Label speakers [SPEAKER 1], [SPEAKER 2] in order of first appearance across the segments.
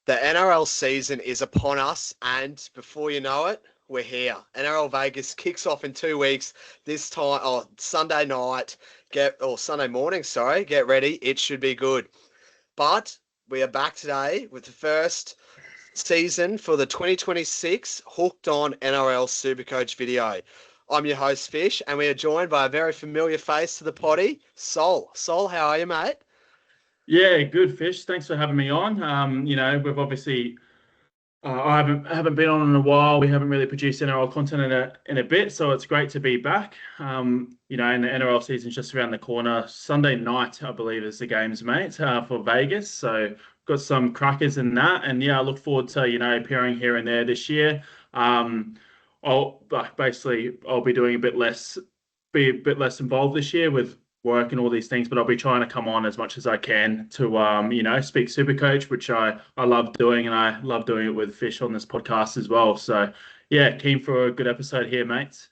[SPEAKER 1] The NRL season is upon us, and before you know it, we're here. NRL Vegas kicks off in 2 weeks. This time, Sunday night, Sunday morning. Sorry, get ready. It should be good. But we are back today with the first season for the 2026 Hooked On NRL SuperCoach video. I'm your host Fish, and we are joined by a very familiar face to the potty, Sol. Sol, how are you, mate?
[SPEAKER 2] Yeah, good, Fish. Thanks for having me on. We've obviously I haven't been on in a while. We haven't really produced NRL content in a bit, so it's great to be back. And the NRL season's just around the corner. Sunday night, I believe, is the games, mate, for Vegas. So got some crackers in that, and yeah, I look forward to appearing here and there this year. I'll be doing be a bit less involved this year with work and all these things, but I'll be trying to come on as much as I can to speak Supercoach, which I love doing, and I love doing it with Fish on this podcast as well. So yeah, keen for a good episode here, mates.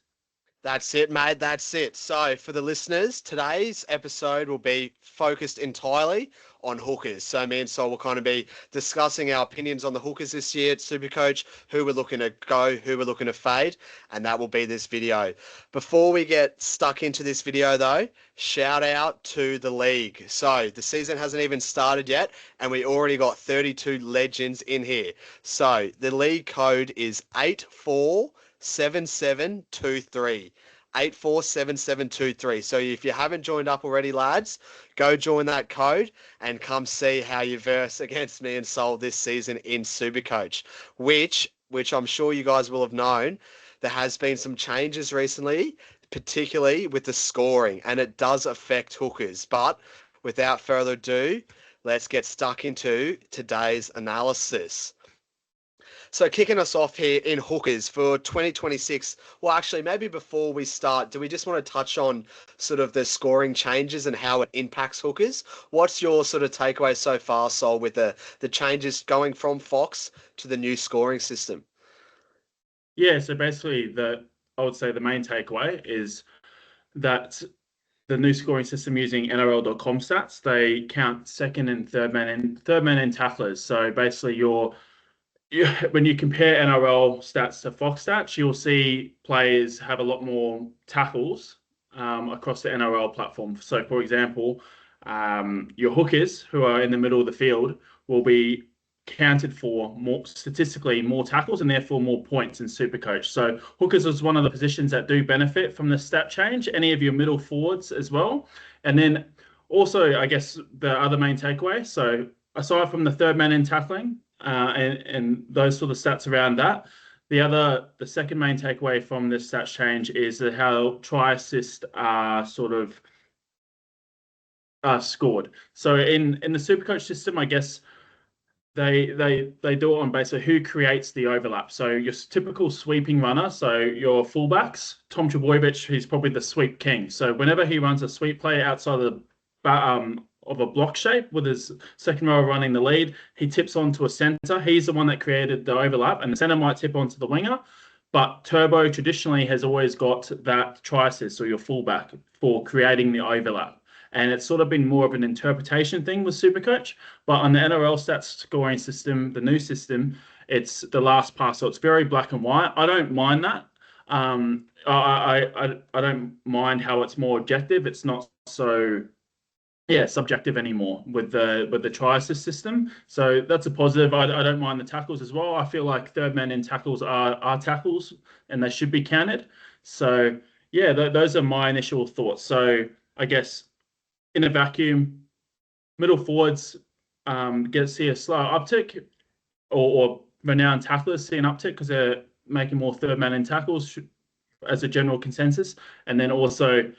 [SPEAKER 1] That's it, mate. That's it. So, for the listeners, today's episode will be focused entirely on hookers. So, me and Sol will kind of be discussing our opinions on the hookers this year at Supercoach, who we're looking to go, who we're looking to fade, and that will be this video. Before we get stuck into this video, though, shout out to the league. So, the season hasn't even started yet, and we already got 32 legends in here. So, the league code is 847723. 847723. So if you haven't joined up already, lads, go join that code and come see how you verse against me and Sol this season in Supercoach, which I'm sure you guys will have known. There has been some changes recently, particularly with the scoring, and it does affect hookers. But without further ado, let's get stuck into today's analysis. So kicking us off here in hookers for 2026. Well, actually, maybe before we start, do we just want to touch on sort of the scoring changes and how it impacts hookers? What's your sort of takeaway so far, Sol, with the changes going from Fox to the new scoring system?
[SPEAKER 2] Yeah, so basically I would say the main takeaway is that the new scoring system using NRL.com stats, they count second and third man in tacklers. So basically when you compare NRL stats to Fox stats, you'll see players have a lot more tackles across the NRL platform. So, for example, your hookers who are in the middle of the field will be counted for statistically more tackles and therefore more points in Supercoach. So hookers is one of the positions that do benefit from the stat change. Any of your middle forwards as well, and then also I guess the other main takeaway. So aside from the third man in tackling, and those sort of stats around that. The second main takeaway from this stats change is that how try assist are sort of scored. So in the Supercoach system, I guess they do it on basically who creates the overlap. So your typical sweeping runner, so your fullbacks, Tom Trbojevic, he's probably the sweep king. So whenever he runs a sweep play outside of a block shape with his second row running the lead, he tips onto a centre. He's the one that created the overlap, and the centre might tip onto the winger. But Turbo traditionally has always got that try assist or your fullback for creating the overlap. And it's sort of been more of an interpretation thing with Supercoach. But on the NRL stats scoring system, the new system, it's the last pass. So it's very black and white. I don't mind that. I don't mind how it's more objective. It's not so subjective anymore with the try assist system. So that's a positive. I don't mind the tackles as well. I feel like third man in tackles are tackles and they should be counted. So yeah, those are my initial thoughts. So I guess in a vacuum, middle forwards see a slow uptick, or renowned tacklers see an uptick because they're making more third man in tackles as a general consensus, and then also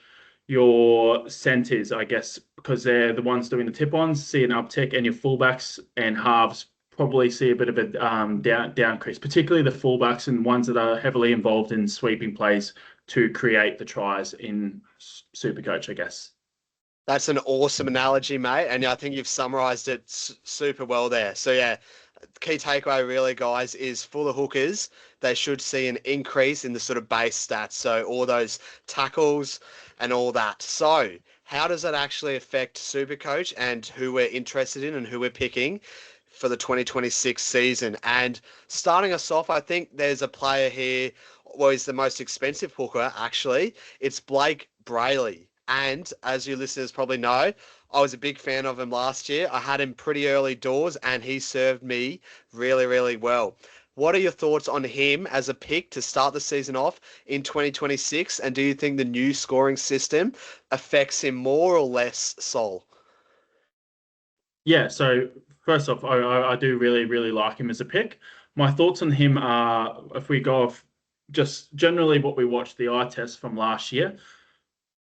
[SPEAKER 2] your centers, I guess, because they're the ones doing the tip-ons, see an uptick, and your fullbacks and halves probably see a bit of a downcrease, particularly the fullbacks and ones that are heavily involved in sweeping plays to create the tries in Supercoach, I guess.
[SPEAKER 1] That's an awesome analogy, mate. And I think you've summarized it super well there. So, yeah, key takeaway really, guys, is for the hookers, they should see an increase in the sort of base stats. So all those tackles and all that. So how does that actually affect Supercoach and who we're interested in and who we're picking? for the 2026 season. And starting us off, I think there's a player here, well, he's the most expensive hooker, actually. It's Blake Brailey. And as you listeners probably know, I was a big fan of him last year. I had him pretty early doors, and he served me really, really well. What are your thoughts on him as a pick to start the season off in 2026? And do you think the new scoring system affects him more or less, Sol?
[SPEAKER 2] Yeah, so first off, I do really, really like him as a pick. My thoughts on him are, if we go off just generally what we watched the eye test from last year,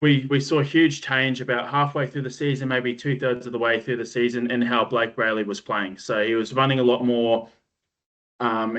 [SPEAKER 2] we saw a huge change about halfway through the season, maybe two-thirds of the way through the season, in how Blake Brailey was playing. So he was running a lot more.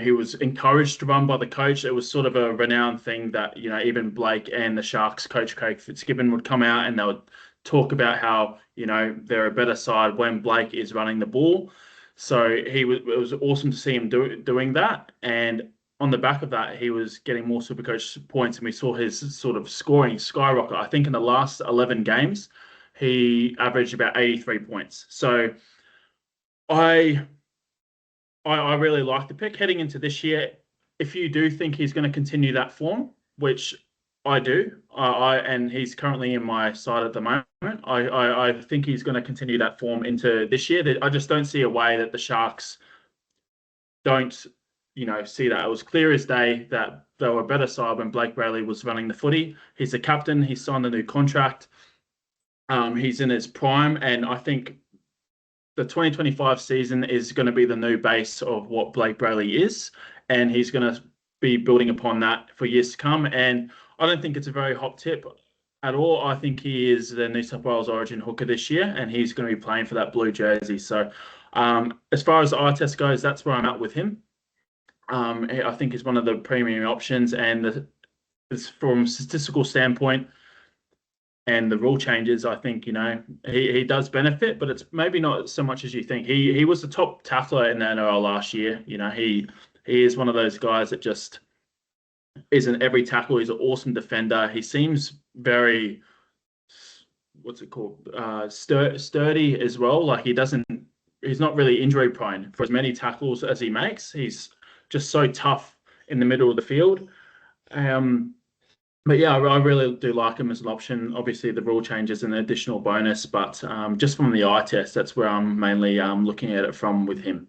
[SPEAKER 2] He was encouraged to run by the coach. It was sort of a renowned thing that, even Blake and the Sharks coach Craig Fitzgibbon would come out and they would talk about how, they're a better side when Blake is running the ball. So it was awesome to see him doing that. And on the back of that, he was getting more Supercoach points, and we saw his sort of scoring skyrocket. I think in the last 11 games, he averaged about 83 points. So I really like the pick heading into this year. If you do think he's going to continue that form, which I do, and he's currently in my side at the moment, I think he's going to continue that form into this year. I just don't see a way that the Sharks don't, see that. It was clear as day that they were a better side when Blake Brailey was running the footy. He's the captain. He signed a new contract. He's in his prime, and I think the 2025 season is going to be the new base of what Blake Brailey is, and he's going to be building upon that for years to come. And I don't think it's a very hot tip at all. I think he is the New South Wales Origin hooker this year, and he's going to be playing for that blue jersey. So as far as the eye test goes, that's where I'm at with him. I think he's one of the premium options, and from a statistical standpoint, and the rule changes, I think, he does benefit, but it's maybe not so much as you think. He was the top tackler in the NRL last year. He is one of those guys that just isn't every tackle. He's an awesome defender. He seems very, what's it called, sturdy as well. Like he's not really injury prone for as many tackles as he makes. He's just so tough in the middle of the field. But yeah, I really do like him as an option. Obviously, the rule changes an additional bonus, but just from the eye test, that's where I'm mainly looking at it from with him.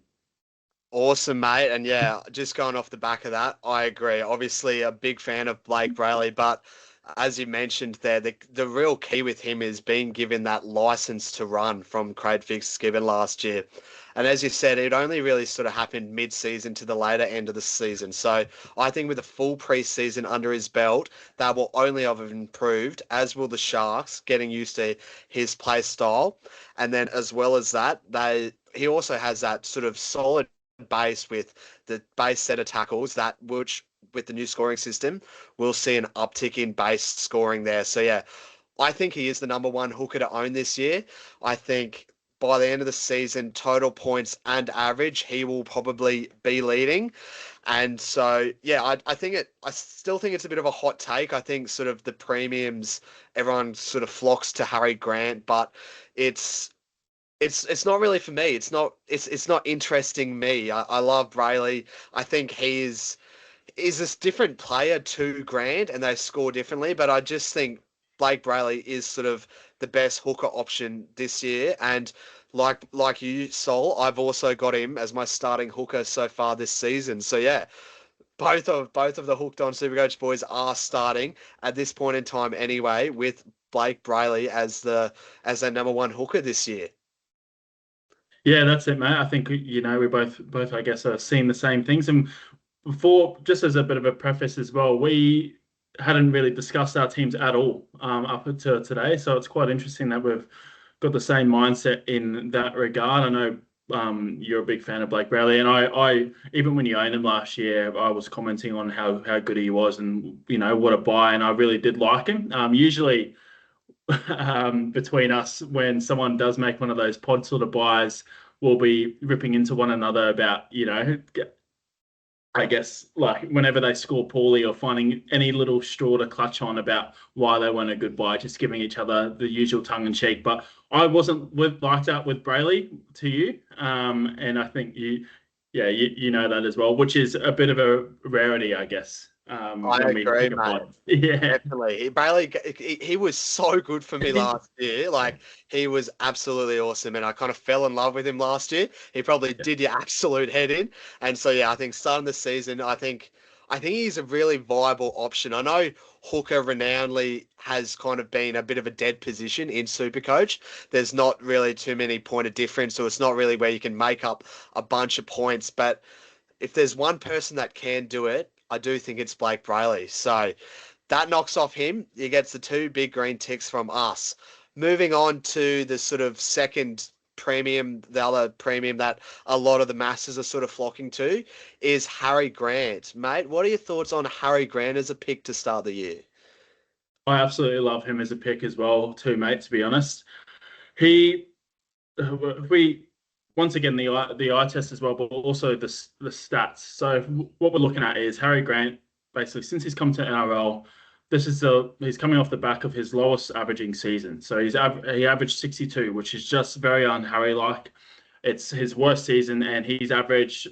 [SPEAKER 1] Awesome, mate. And yeah, just going off the back of that, I agree. Obviously, a big fan of Blake Brailey, but as you mentioned there, the real key with him is being given that license to run from Craig Fitzgibbon last year. And as you said, it only really sort of happened mid-season to the later end of the season. So I think with a full preseason under his belt, that will only have improved, as will the Sharks, getting used to his play style. And then as well as that, he also has that sort of solid base with the base set of tackles which with the new scoring system, we'll see an uptick in base scoring there. So yeah, I think he is the number one hooker to own this year. I think by the end of the season, total points and average, he will probably be leading. And so, yeah, I still think it's a bit of a hot take. I think sort of the premiums, everyone sort of flocks to Harry Grant, but it's not really for me. It's not interesting me. I love Brailey. I think he's this different player to Grant, and they score differently. But I just think Blake Brailey is sort of the best hooker option this year. And like you, Sol, I've also got him as my starting hooker so far this season. So yeah, both of the Hooked On Supercoach boys are starting at this point in time anyway, with Blake Brailey as their number one hooker this year.
[SPEAKER 2] Yeah, that's it, mate. I think we both I guess are seeing the same things. And before, just as a bit of a preface as well, we hadn't really discussed our teams at all up until today. So it's quite interesting that we've got the same mindset in that regard. I know you're a big fan of Blake Brailey, and I even when you owned him last year, I was commenting on how good he was, and what a buy, and I really did like him. Usually, between us, when someone does make one of those pod sort of buys, we'll be ripping into one another about I guess, like whenever they score poorly or finding any little straw to clutch on about why they weren't a good buy, just giving each other the usual tongue in cheek. But I wasn't like that with Brailey to you, and I think you know that as well, which is a bit of a rarity, I guess,
[SPEAKER 1] I
[SPEAKER 2] when we
[SPEAKER 1] agree,
[SPEAKER 2] pick a buy.
[SPEAKER 1] mate.
[SPEAKER 2] Yeah,
[SPEAKER 1] Definitely. Bailey, he was so good for me last year. Like, he was absolutely awesome. And I kind of fell in love with him last year. He probably
[SPEAKER 2] yeah,
[SPEAKER 1] did your absolute head in. And so, yeah, I think starting the season, I think he's a really viable option. I know Hooker renownedly has kind of been a bit of a dead position in Supercoach. There's not really too many point of difference, so it's not really where you can make up a bunch of points. But if there's one person that can do it, I do think it's Blake Brailey. So that knocks off him. He gets the two big green ticks from us. Moving on to the sort of second premium, the other premium that a lot of the masses are sort of flocking to is Harry Grant. Mate, what are your thoughts on Harry Grant as a pick to start the year?
[SPEAKER 2] I absolutely love him as a pick as well, too, mate. To be honest, he we once again the eye test as well, but also the stats. So what we're looking at is Harry Grant basically since he's come to NRL. He's coming off the back of his lowest averaging season. So he averaged 62, which is just very un-Harry like. It's his worst season, and he's averaged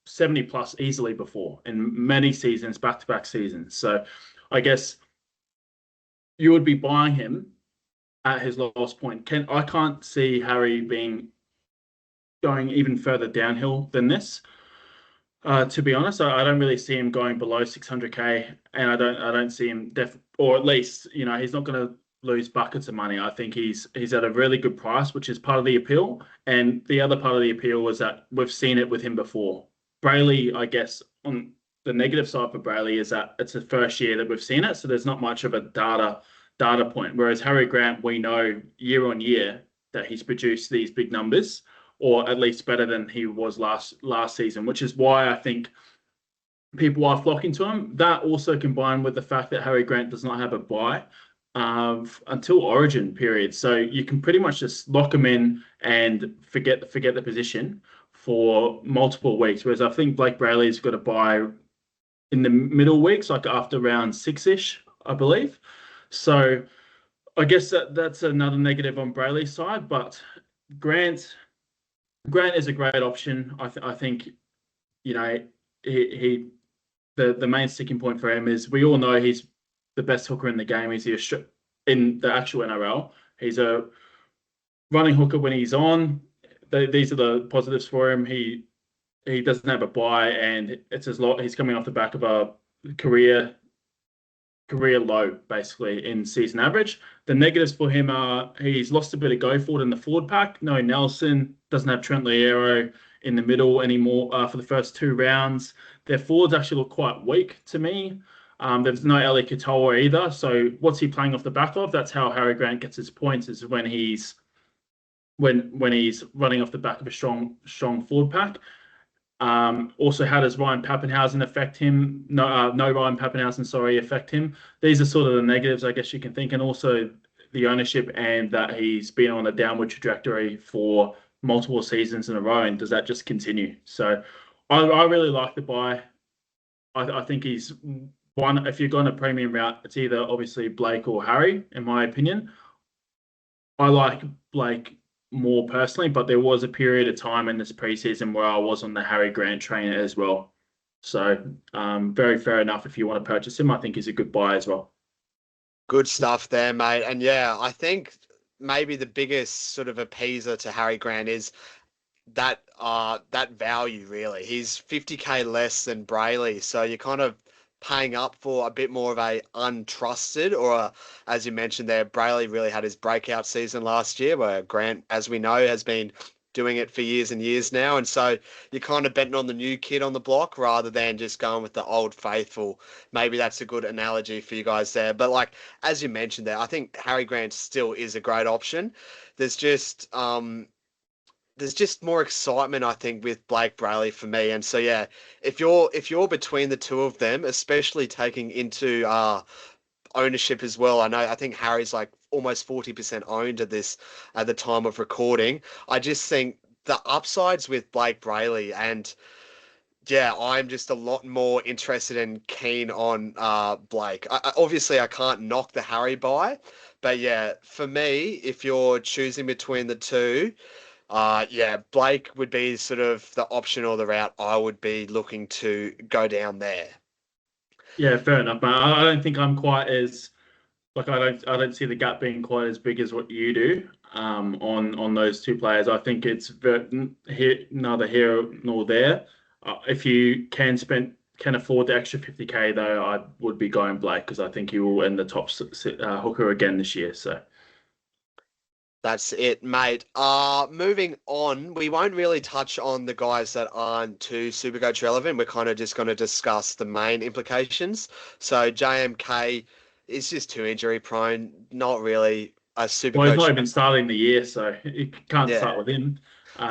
[SPEAKER 2] 70 plus easily before in many seasons, back-to-back seasons. So I guess you would be buying him at his lowest point. I can't see Harry being going even further downhill than this. To be honest, I don't really see him going below 600k, and I don't see him or at least he's not going to lose buckets of money. I think he's at a really good price, which is part of the appeal. And the other part of the appeal was that we've seen it with him before. Brailey, I guess, on the negative side for Brailey is that it's the first year that we've seen it, so there's not much of a data point. Whereas Harry Grant, we know year on year that he's produced these big numbers, or at least better than he was last season, which is why I think people are flocking to him. That also combined with the fact that Harry Grant does not have a bye until Origin period, so you can pretty much just lock him in and forget the position for multiple weeks. Whereas I think Blake Brailey's got a bye in the middle weeks, like after round 6-ish, I believe. So I guess that's another negative on Brailey's side, but Grant is a great option. I think he the main sticking point for him is we all know he's the best hooker in the game. He's in the actual NRL. He's a running hooker when he's on. These are the positives for him. He doesn't have a bye, and it's he's coming off the back of a career low, basically, in season average. The negatives for him are he's lost a bit of go forward in the forward pack. No Nelson, doesn't have Trent Loiero in the middle anymore for the first two rounds. Their forwards actually look quite weak to me. There's no Eli Katoa either. So what's he playing off the back of? That's how Harry Grant gets his points, is when he's running off the back of a strong forward pack. Also, how does Ryan Pappenhausen affect him? No Ryan Pappenhausen, sorry, affect him. These are sort of the negatives, I guess you can think, and also the ownership and that he's been on a downward trajectory for multiple seasons in a row. And does that just continue? So I really like the buy. I think he's one. If you're going a premium route, it's either obviously Blake or Harry, in my opinion. I like Blake more personally, but there was a period of time in this preseason where I was on the Harry Grant train as well. So very fair enough. If you want to purchase him, I think he's a good buy as well.
[SPEAKER 1] Good stuff there, mate. And yeah, I think maybe the biggest sort of appeaser to Harry Grant is that value really. He's 50k less than Brailey, so you're kind of paying up for a bit more of a untrusted as you mentioned there, Brailey really had his breakout season last year, where Grant, as we know, has been doing it for years and years now. And so you're kind of betting on the new kid on the block rather than just going with the old faithful. Maybe that's a good analogy for you guys there. But like, as you mentioned there, I think Harry Grant still is a great option. There's just more excitement, I think, with Blake Brailey for me. And so, yeah, if you're between the two of them, especially taking into ownership as well. I think Harry's like almost 40% owned at the time of recording. I just think the upsides with Blake Brailey and Yeah, I'm just a lot more interested and keen on Blake. Obviously, I can't knock the Harry buy, but yeah, for me, if you're choosing between the two, yeah, Blake would be sort of the option or the route I would be looking to go down there.
[SPEAKER 2] Yeah, fair enough, mate. I don't think I'm quite as like I don't see the gap being quite as big as what you do on those two players. I think it's neither here nor there. If you can afford the extra 50K though, I would be going Blake because I think he will end the top hooker again this year. So
[SPEAKER 1] That's it, mate. Moving on, we won't really touch on the guys that aren't too Supercoach relevant. We're kind of just going to discuss the main implications. So JMK is just too injury prone, not really a
[SPEAKER 2] well, he's not
[SPEAKER 1] Supercoach.
[SPEAKER 2] even starting the year, so you can't start
[SPEAKER 1] Yeah.
[SPEAKER 2] with him.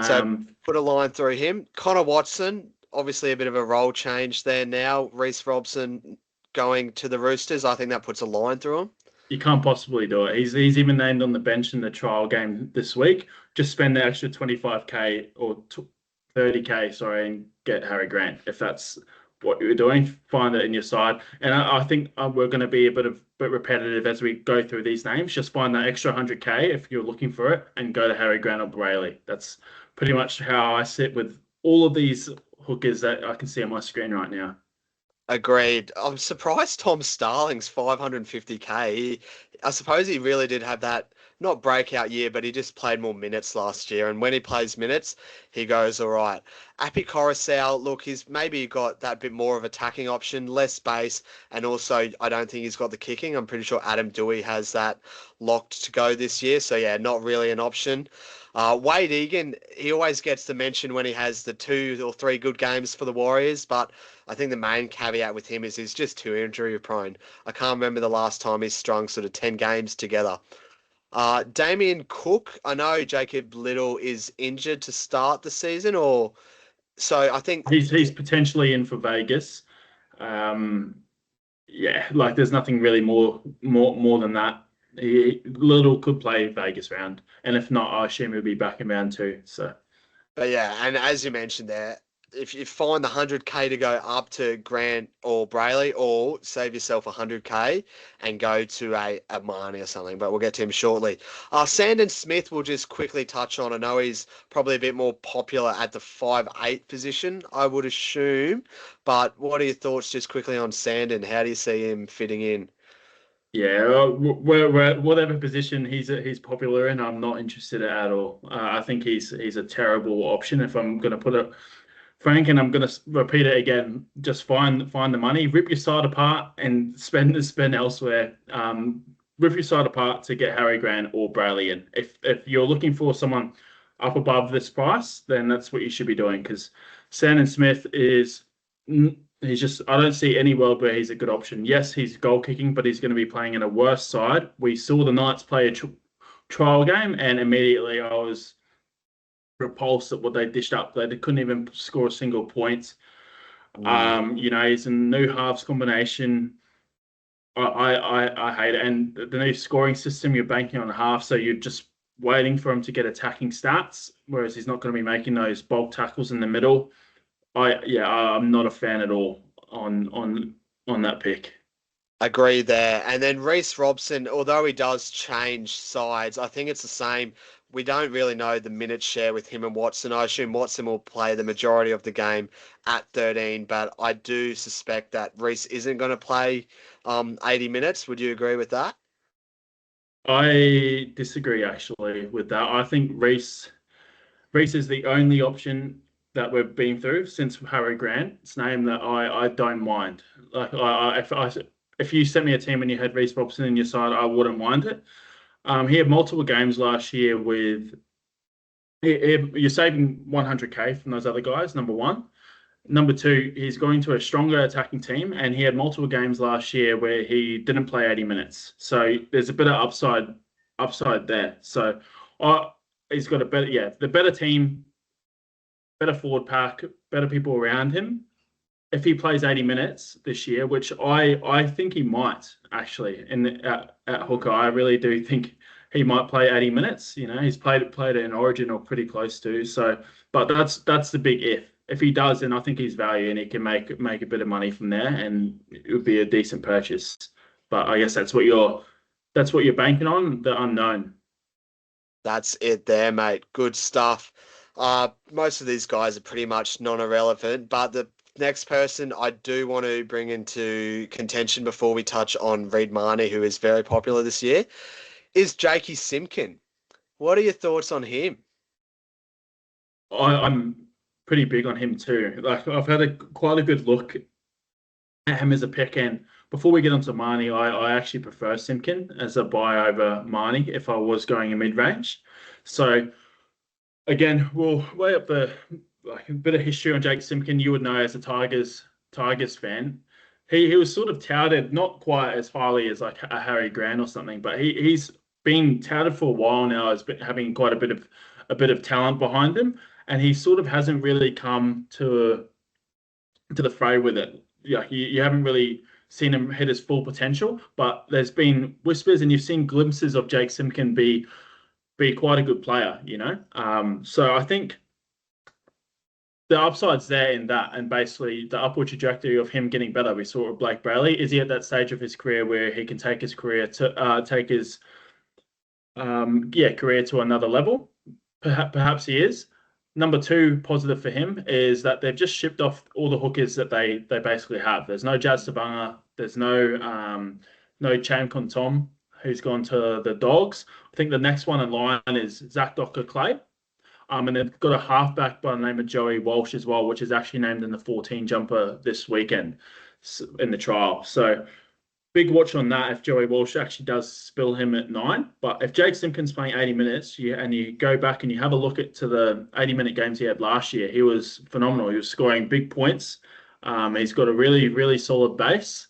[SPEAKER 1] So
[SPEAKER 2] Um,
[SPEAKER 1] put a line through him. Connor Watson, obviously a bit of a role change there now. Reece Robson going to the Roosters. I think that puts a line through him.
[SPEAKER 2] You can't possibly do it. He's even named on the bench in the trial game this week. Just spend the extra 25K or 30K, sorry, and get Harry Grant if that's what you're doing. Find it in your side, and I think we're going to be a bit repetitive as we go through these names. Just find that extra 100K if you're looking for it, and go to Harry Grant or Brailey. That's pretty much how I sit with all of these hookers that I can see on my screen right now.
[SPEAKER 1] Agreed. I'm surprised Tom Starling's 550K. I suppose he really did have that, not breakout year, but he just played more minutes last year. And when he plays minutes, he goes all right. Api Coruscant, look, he's maybe got that bit more of attacking option, less space, and also I don't think he's got the kicking. I'm pretty sure Adam Dewey has that locked to go this year. So yeah, not really an option. Wade Egan, he always gets the mention when he has the 2 or 3 good games for the Warriors, but I think the main caveat with him is he's just too injury prone. I can't remember the last time he's strung sort of 10 games together. Damien Cook, I know Jacob Little is injured to start the season, or so I think.
[SPEAKER 2] He's potentially in for Vegas. Um, yeah, like there's nothing really more than that. Little could play Vegas round, and if not, I assume he'll be back in round two. So
[SPEAKER 1] But yeah, and as you mentioned there, if you find the 100K to go up to Grant or Brailey, or save yourself 100K and go to a Marnie or something, but we'll get to him shortly. Sandon Smith we'll just quickly touch on. I know he's probably a bit more popular at the 5'8" position, I would assume. But what are your thoughts just quickly on Sandon? How do you see him fitting in?
[SPEAKER 2] yeah, whatever position he's popular in, I'm not interested at all. I think he's a terrible option. If I'm going to put it frank, and I'm going to repeat it again, just find the money, rip your side apart, and spend elsewhere. Rip your side apart to get Harry Grant or Brailey in. If you're looking for someone up above this price, then that's what you should be doing because Sandon Smith is he's just I don't see any world where he's a good option. Yes, he's goal kicking, but he's going to be playing in a worse side. We saw the Knights play a trial game, and immediately I was repulsed at what they dished up. They couldn't even score a single point. He's a new halves combination. I hate it. And the new scoring system, you're banking on half, so you're just waiting for him to get attacking stats, whereas he's not going to be making those bulk tackles in the middle. I'm not a fan at all on that pick.
[SPEAKER 1] Agree there. And then Reece Robson, although he does change sides, I think it's the same. We don't really know the minute share with him and Watson. I assume Watson will play the majority of the game at 13, but I do suspect that Reece isn't going to play 80 minutes. Would you agree with that?
[SPEAKER 2] I disagree actually with that. I think Reece is the only option that we've been through since Harry Grant's name that I don't mind. Like if you sent me a team and you had Reece Robson in your side, I wouldn't mind it. He had multiple games last year with you're saving 100K from those other guys. Number one. Number two, he's going to a stronger attacking team, and he had multiple games last year where he didn't play 80 minutes. So there's a bit of upside there. So he's got the better team, better forward pack, better people around him. If he plays 80 minutes this year, which I think he might actually at hooker, I really do think he might play 80 minutes. He's played it in Origin or pretty close to. So, but that's the big if. if he does, then I think he's value and he can make a bit of money from there, and it would be a decent purchase. But I guess that's what you're banking on, the unknown.
[SPEAKER 1] That's it there, mate. Good stuff. Most of these guys are pretty much non-irrelevant, but the next person I do want to bring into contention before we touch on Reed Marnie, who is very popular this year, is Jakey Simpkin. What are your thoughts on him?
[SPEAKER 2] I'm pretty big on him too. Like I've had quite a good look at him as a pick, and before we get onto Marnie, I actually prefer Simpkin as a buy over Marnie if I was going in mid range. So again, we'll weigh up a bit of history on Jake Simpkin. You would know as a Tigers fan. He was sort of touted, not quite as highly as like a Harry Grant or something, but he's been touted for a while now as having quite a bit of talent behind him, and he sort of hasn't really come to the fray with it. Yeah, you haven't really seen him hit his full potential, but there's been whispers and you've seen glimpses of Jake Simpkin be quite a good player, you know. So I think the upside's there in that, and basically the upward trajectory of him getting better. We saw it with Blake Brailey. Is he at that stage of his career where he can take his career to take his career to another level? Perhaps he is. Number two positive for him is that they've just shipped off all the hookers that they basically have. There's no Jazz Savanga. There's no Chan Kon Tom, who's gone to the Dogs. I think the next one in line is Zach Docker Clay. And they've got a halfback by the name of Joey Walsh as well, which is actually named in the 14 jumper this weekend in the trial. So big watch on that if Joey Walsh actually does spill him at 9. But if Jake Simpkin's playing 80 minutes and you go back and you have a look to the 80-minute games he had last year, he was phenomenal. He was scoring big points. He's got a really, really solid base.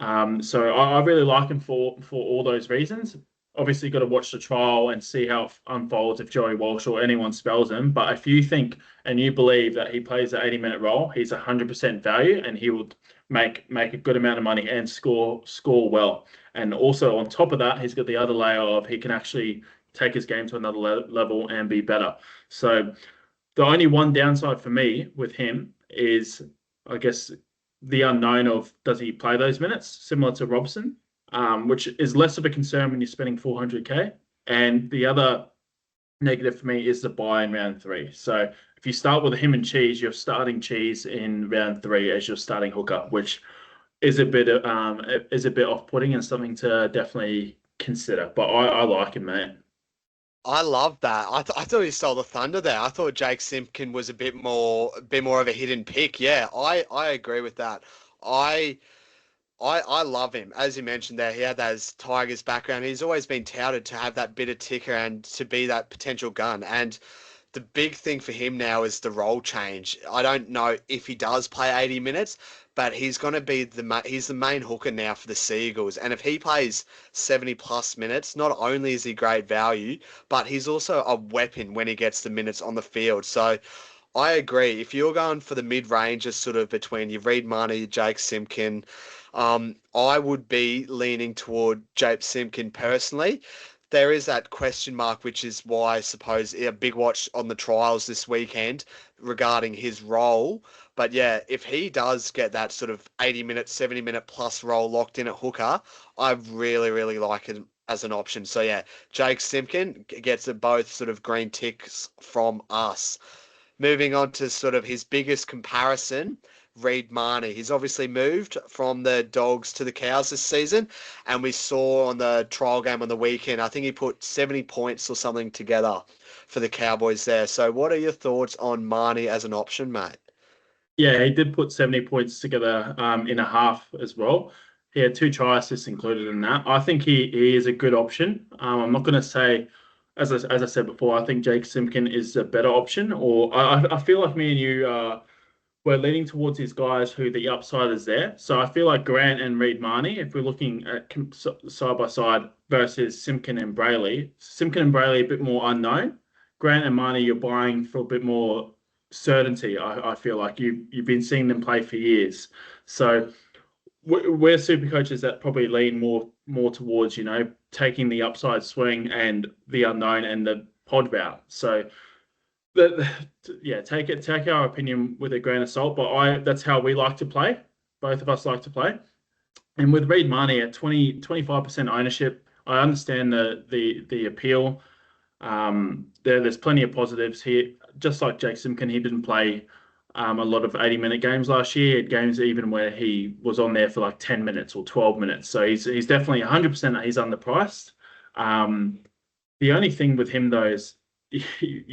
[SPEAKER 2] So I really like him for all those reasons. Obviously, got to watch the trial and see how it unfolds if Joey Walsh or anyone spells him. But if you think and you believe that he plays an 80-minute role, he's 100% value, and he will make a good amount of money and score well. And also on top of that, he's got the other layer of he can actually take his game to another level and be better. So the only one downside for me with him is, I guess, the unknown of does he play those minutes, similar to Robson, which is less of a concern when you're spending 400k. And the other negative for me is the buy in round 3. So if you start with him and Cheese, you're starting Cheese in round 3 as your starting hooker, which is a bit off-putting and something to definitely consider. But I like him, man.
[SPEAKER 1] I love that. I thought he stole the thunder there. I thought Jake Simpkin was a bit more of a hidden pick. Yeah, I agree with that. I I love him. As you mentioned there, he had that Tigers background. He's always been touted to have that bit of ticker and to be that potential gun. And the big thing for him now is the role change. I don't know if he does play 80 minutes, but he's going to be he's the main hooker now for the Seagulls. And if he plays 70 plus minutes, not only is he great value, but he's also a weapon when he gets the minutes on the field. So I agree. If you're going for the mid-ranges sort of between your Reed Marnie, Jake Simpkin, I would be leaning toward Jake Simpkin personally. There is that question mark, which is why I suppose a big watch on the trials this weekend regarding his role. But yeah, if he does get that sort of 80-minute, 70-minute plus role locked in at hooker, I really, really like it as an option. So yeah, Jake Simpkin gets both sort of green ticks from us. Moving on to sort of his biggest comparison, Reed Marnie. He's obviously moved from the Dogs to the Cows this season, and we saw on the trial game on the weekend, I think he put 70 points or something together for the Cowboys there. So what are your thoughts on Marnie as an option, mate?
[SPEAKER 2] Yeah, he did put 70 points together in a half as well. He had 2 try assists included in that. I think he is a good option. I'm not going to say, as I said before, I think Jake Simpkin is a better option. Or I feel like me and you we're leaning towards these guys who the upside is there. So I feel like Grant and Reed Marnie, if we're looking at side by side versus Simpkin and Brailey, Simpkin and Brailey a bit more unknown. Grant and Marnie, you're buying for a bit more certainty. I feel like you've been seeing them play for years. So we're super coaches that probably lean more towards, taking the upside swing and the unknown and the pod route. So But yeah, take our opinion with a grain of salt. But that's how we like to play. Both of us like to play. And with Reed Marnie at 25% ownership, I understand the appeal. There's plenty of positives here. Just like Jake Simpkin, he didn't play a lot of 80-minute games last year. He had games even where he was on there for like 10 minutes or 12 minutes. So he's definitely 100% that he's underpriced. Um, the only thing with him though is, he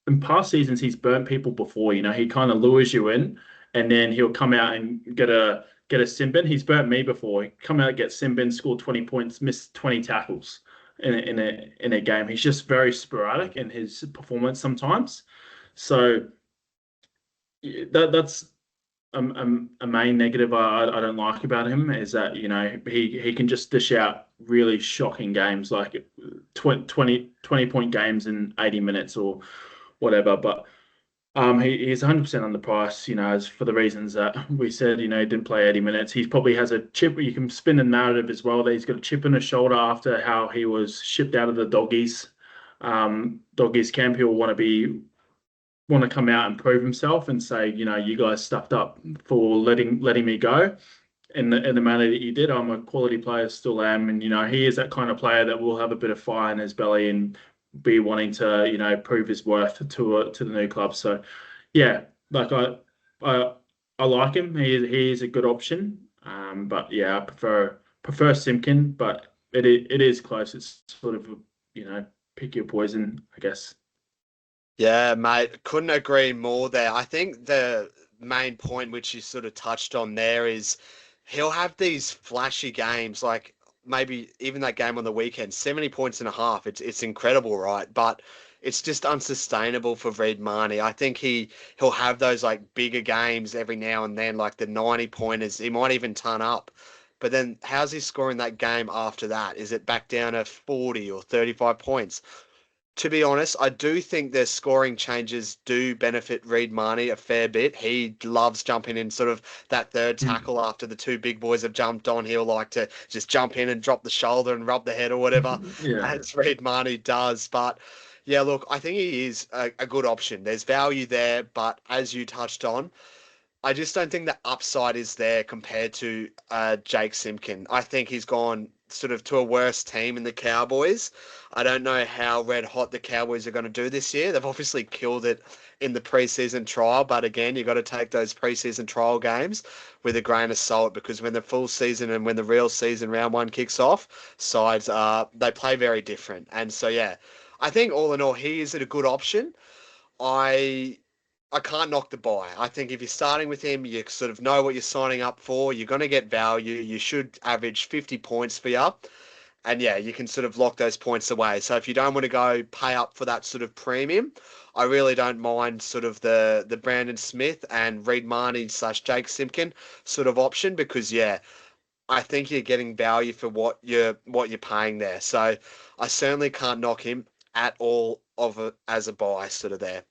[SPEAKER 2] in past seasons he's burnt people before. He kind of lures you in, and then he'll come out and get a sin bin. He's burnt me before. He come out, get sin bin, score 20 points, miss 20 tackles in a game. He's just very sporadic in his performance sometimes. So that's a main negative I don't like about him is that he can just dish out really shocking games like 20 point games in 80 minutes or whatever. But he's 100% on the price, as for the reasons that we said. He didn't play 80 minutes. He probably has a chip. You can spin the narrative as well that he's got a chip in his shoulder after how he was shipped out of the doggies camp. He'll want to come out and prove himself and say, you guys stuffed up for letting me go in the manner that you did. I'm a quality player, still am, and he is that kind of player that will have a bit of fire in his belly and be wanting to prove his worth to the new club. So yeah, like I I like him. He is a good option. But yeah, I prefer Simpkin, but it is close. It's sort of pick your poison, I guess.
[SPEAKER 1] Yeah, mate, couldn't agree more there. I think the main point which you sort of touched on there is he'll have these flashy games, like maybe even that game on the weekend, 70 points and a half. It's incredible, right? But it's just unsustainable for Reed Marnie. I think he'll have those like bigger games every now and then, like the 90 pointers. He might even ton up. But then how's he scoring that game after that? Is it back down to 40 or 35 points? To be honest, I do think their scoring changes do benefit Reed Marnie a fair bit. He loves jumping in sort of that third
[SPEAKER 2] Mm.
[SPEAKER 1] tackle after the two big boys have jumped on. He'll like to just jump in and drop the shoulder and rub the head or whatever,
[SPEAKER 2] Yeah.
[SPEAKER 1] as Reed Marnie does. But yeah, look, I think he is a good option. There's value there, but as you touched on, I just don't think the upside is there compared to Jake Simpkin. I think he's gone sort of to a worse team in the Cowboys. I don't know how red hot the Cowboys are going to do this year. They've obviously killed it in the preseason trial, but again, you've got to take those preseason trial games with a grain of salt because when the full season and when the real season round one kicks off, sides they play very different. And so yeah, I think all in all, he is a good option. I I can't knock the buy. I think if you're starting with him, you sort of know what you're signing up for. You're going to get value. You should average 50 points for you. And yeah, you can sort of lock those points away. So if you don't want to go pay up for that sort of premium, I really don't mind sort of the Brandon Smith and Reed Marnie slash Jake Simpkin sort of option because yeah, I think you're getting value for what you're paying there. So I certainly can't knock him at all as a buy sort of there.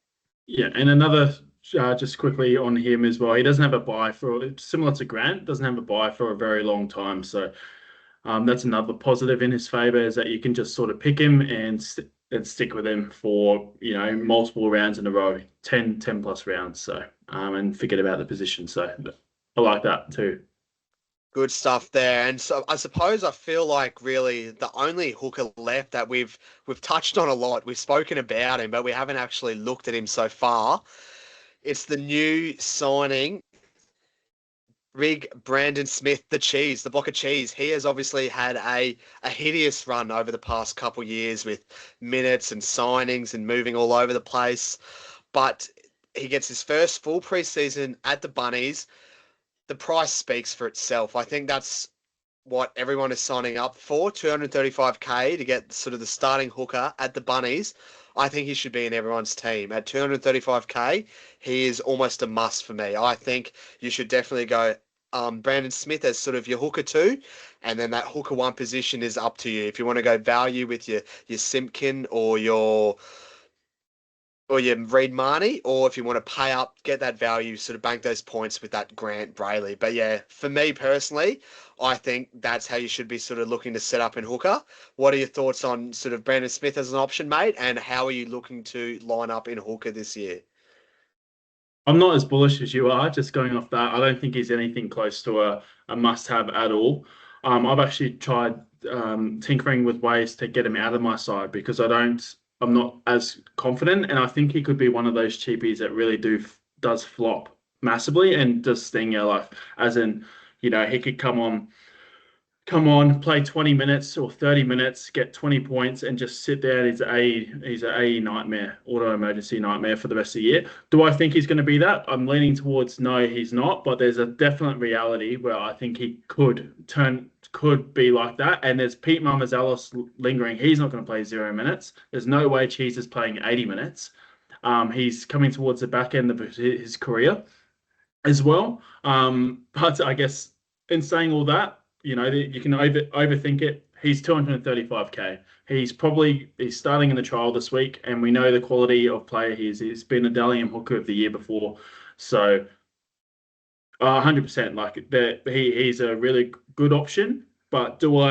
[SPEAKER 2] Yeah, and another just quickly on him as well. He doesn't have a buy for similar to Grant. Doesn't have a buy for a very long time. So that's another positive in his favor is that you can just sort of pick him and stick with him for multiple rounds in a row, 10 plus rounds. So and forget about the position. So I like that too.
[SPEAKER 1] Good stuff there. And so I suppose I feel like really the only hooker left that we've touched on a lot. We've spoken about him, but we haven't actually looked at him so far. It's the new signing, Rig Brandon Smith, the cheese, the block of cheese. He has obviously had a hideous run over the past couple years with minutes and signings and moving all over the place. But he gets his first full preseason at the Bunnies. The price speaks for itself. I think that's what everyone is signing up for, 235K to get sort of the starting hooker at the Bunnies. I think he should be in everyone's team. At 235K, he is almost a must for me. I think you should definitely go Brandon Smith as sort of your hooker two, and then that hooker one position is up to you. If you want to go value with your Simpkin or or you read Marnie, or if you want to pay up, get that value, sort of bank those points with that Grant Brailey. But yeah, for me personally, I think that's how you should be sort of looking to set up in hooker. What are your thoughts on sort of Brandon Smith as an option, mate? And how are you looking to line up in hooker this year?
[SPEAKER 2] I'm not as bullish as you are, just going off that. I don't think he's anything close to a must-have at all. I've actually tried tinkering with ways to get him out of my side because I'm not as confident, and I think he could be one of those cheapies that really does flop massively and does sting your life. As in, he could come on, play 20 minutes or 30 minutes, get 20 points, and just sit there. He's an AE nightmare, auto emergency nightmare for the rest of the year. Do I think he's going to be that? I'm leaning towards no, he's not. But there's a definite reality where I think he could be like that. And there's Pete Mamazalos lingering. He's not going to play 0 minutes. There's no way Cheese is playing 80 minutes. He's coming towards the back end of his career as well. But I guess in saying all that, you can overthink it. He's 235k. He's starting in the trial this week, and we know the quality of player he is. He's been a Dalian hooker of the year before, so 100%. Like he's a really good option. But am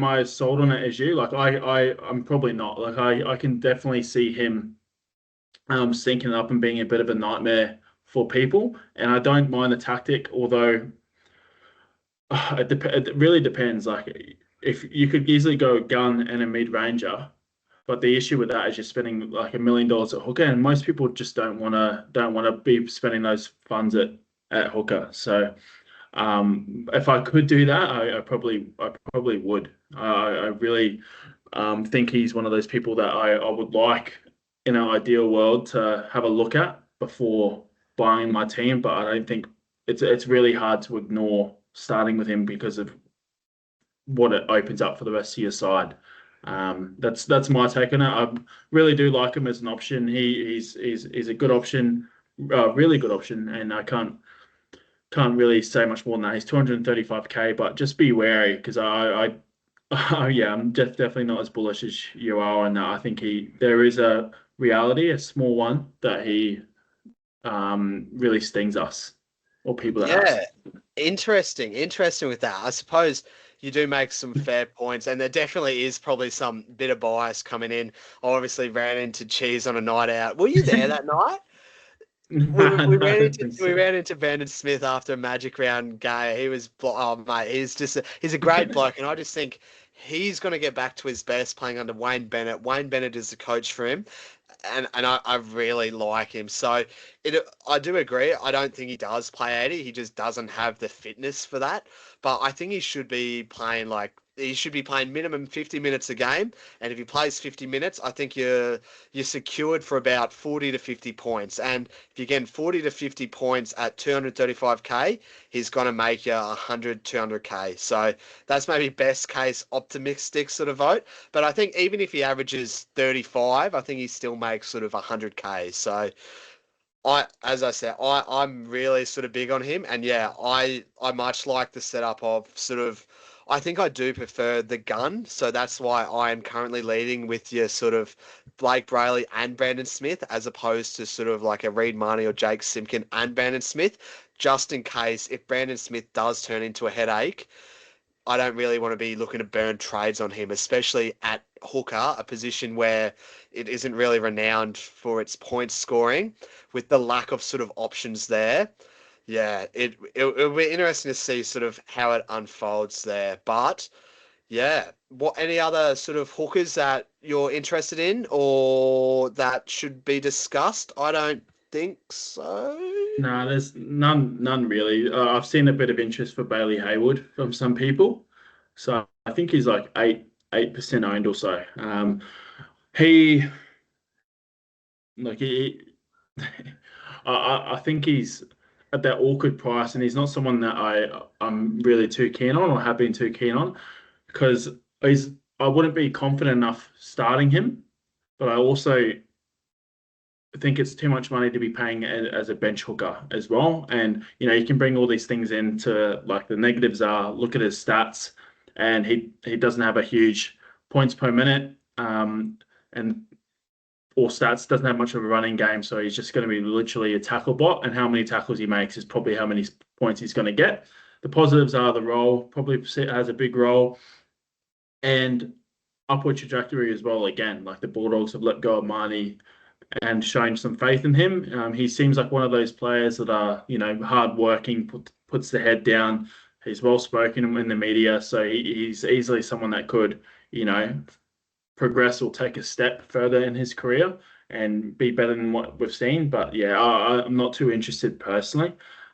[SPEAKER 2] I as sold on it as you? Like I'm probably not. Like I can definitely see him syncing up and being a bit of a nightmare for people. And I don't mind the tactic, although it really depends. Like if you could easily go gun and a mid ranger, but the issue with that is you're spending like $1 million at hooker, and most people just don't wanna be spending those funds at hooker. So if I could do that, I probably would. I really think he's one of those people that I would like in an ideal world to have a look at before buying my team, but I don't think it's really hard to ignore starting with him because of what it opens up for the rest of your side. That's my take on it. I really do like him as an option. He's a good option, really good option, and I can't really say much more than that. He's 235k, but just be wary because yeah, I'm definitely not as bullish as you are on that. I think there is a reality, a small one, that he really stings us or people that
[SPEAKER 1] Yeah,
[SPEAKER 2] us.
[SPEAKER 1] interesting with that. I suppose you do make some fair points, and there definitely is probably some bit of bias coming in. I obviously ran into Cheese on a night out. Were you there that night? We,
[SPEAKER 2] No,
[SPEAKER 1] we
[SPEAKER 2] no, I
[SPEAKER 1] ran
[SPEAKER 2] don't
[SPEAKER 1] into
[SPEAKER 2] think
[SPEAKER 1] we
[SPEAKER 2] so.
[SPEAKER 1] ran into Brandon Smith after a Magic round game. He was oh mate, he's a great bloke, and I just think he's going to get back to his best playing under Wayne Bennett. Wayne Bennett is the coach for him, and I really like him. So I do agree. I don't think he does play 80. He just doesn't have the fitness for that. But I think he should be playing minimum 50 minutes a game. And if he plays 50 minutes, I think you're secured for about 40 to 50 points. And if you're getting 40 to 50 points at 235k, he's going to make you 100, 200k. So that's maybe best case optimistic sort of vote. But I think even if he averages 35, I think he still makes sort of 100k. So as I said, I'm really sort of big on him, and yeah, I much like the setup of sort of. I think I do prefer the gun, so that's why I am currently leading with your sort of Blake Brailey and Brandon Smith, as opposed to sort of like a Reed Marnie or Jake Simpkin and Brandon Smith, just in case if Brandon Smith does turn into a headache. I don't really want to be looking to burn trades on him, especially at hooker, a position where it isn't really renowned for its point scoring, with the lack of sort of options there. Yeah, it'll be interesting to see sort of how it unfolds there. But yeah, what any other sort of hookers that you're interested in or that should be discussed? I don't think so.
[SPEAKER 2] No, there's none really. I've seen a bit of interest for Bailey Hayward from some people, so I think he's like 8% owned or so. He like he, I think he's at that awkward price, and he's not someone that I'm really too keen on or have been too keen on because he's I wouldn't be confident enough starting him, but I also think it's too much money to be paying as a bench hooker as well. And you can bring all these things into like the negatives are look at his stats, and he doesn't have a huge points per minute. and all stats, doesn't have much of a running game, so he's just going to be literally a tackle bot, and how many tackles he makes is probably how many points he's going to get. The positives are the role, probably has a big role, and upward trajectory as well. Again, like the Bulldogs have let go of Marnie and shown some faith in him. He seems like one of those players that are, hardworking, puts the head down. He's well spoken in the media, so he's easily someone that could, progress or take a step further in his career and be better than what we've seen. But yeah, I'm not too interested personally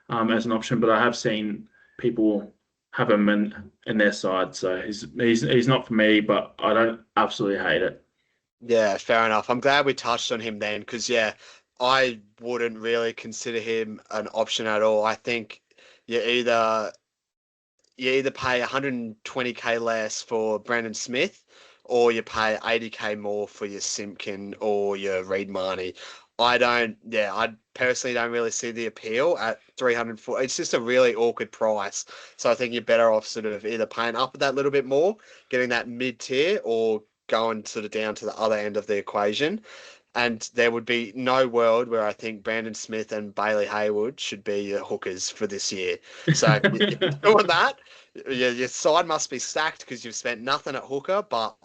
[SPEAKER 2] as an option, but I have seen people have him in their side. So he's not for me, but I don't absolutely hate it.
[SPEAKER 1] Yeah, fair enough. I'm glad we touched on him then, because yeah, I wouldn't really consider him an option at all. I think you either you either pay 120k less for Brandon Smith, or you pay 80k more for your Simpkin or your Reed Marnie. I personally don't really see the appeal at 340. It's just a really awkward price. So I think you're better off sort of either paying up that little bit more, getting that mid tier, or going sort of down to the other end of the equation. And there would be no world where I think Brandon Smith and Bailey Haywood should be your hookers for this year. So if you're doing that, your side must be stacked because you've spent nothing at hooker. But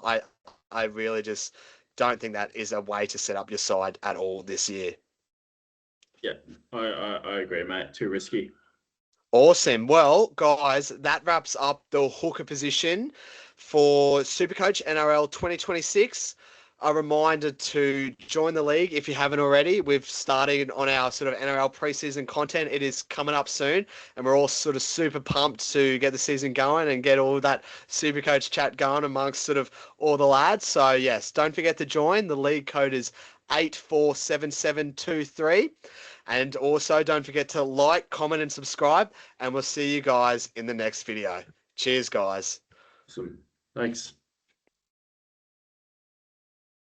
[SPEAKER 1] I really just don't think that is a way to set up your side at all this year.
[SPEAKER 2] Yeah, I agree, mate. Too risky.
[SPEAKER 1] Awesome. Well, guys, that wraps up the hooker position for Supercoach NRL 2026. A reminder to join the league if you haven't already. We've started on our sort of NRL preseason content. It is coming up soon, and we're all sort of super pumped to get the season going and get all that Supercoach chat going amongst sort of all the lads. So, yes, don't forget to join. The league code is 847723. And also, don't forget to like, comment, and subscribe. And we'll see you guys in the next video. Cheers, guys.
[SPEAKER 2] Awesome. Thanks.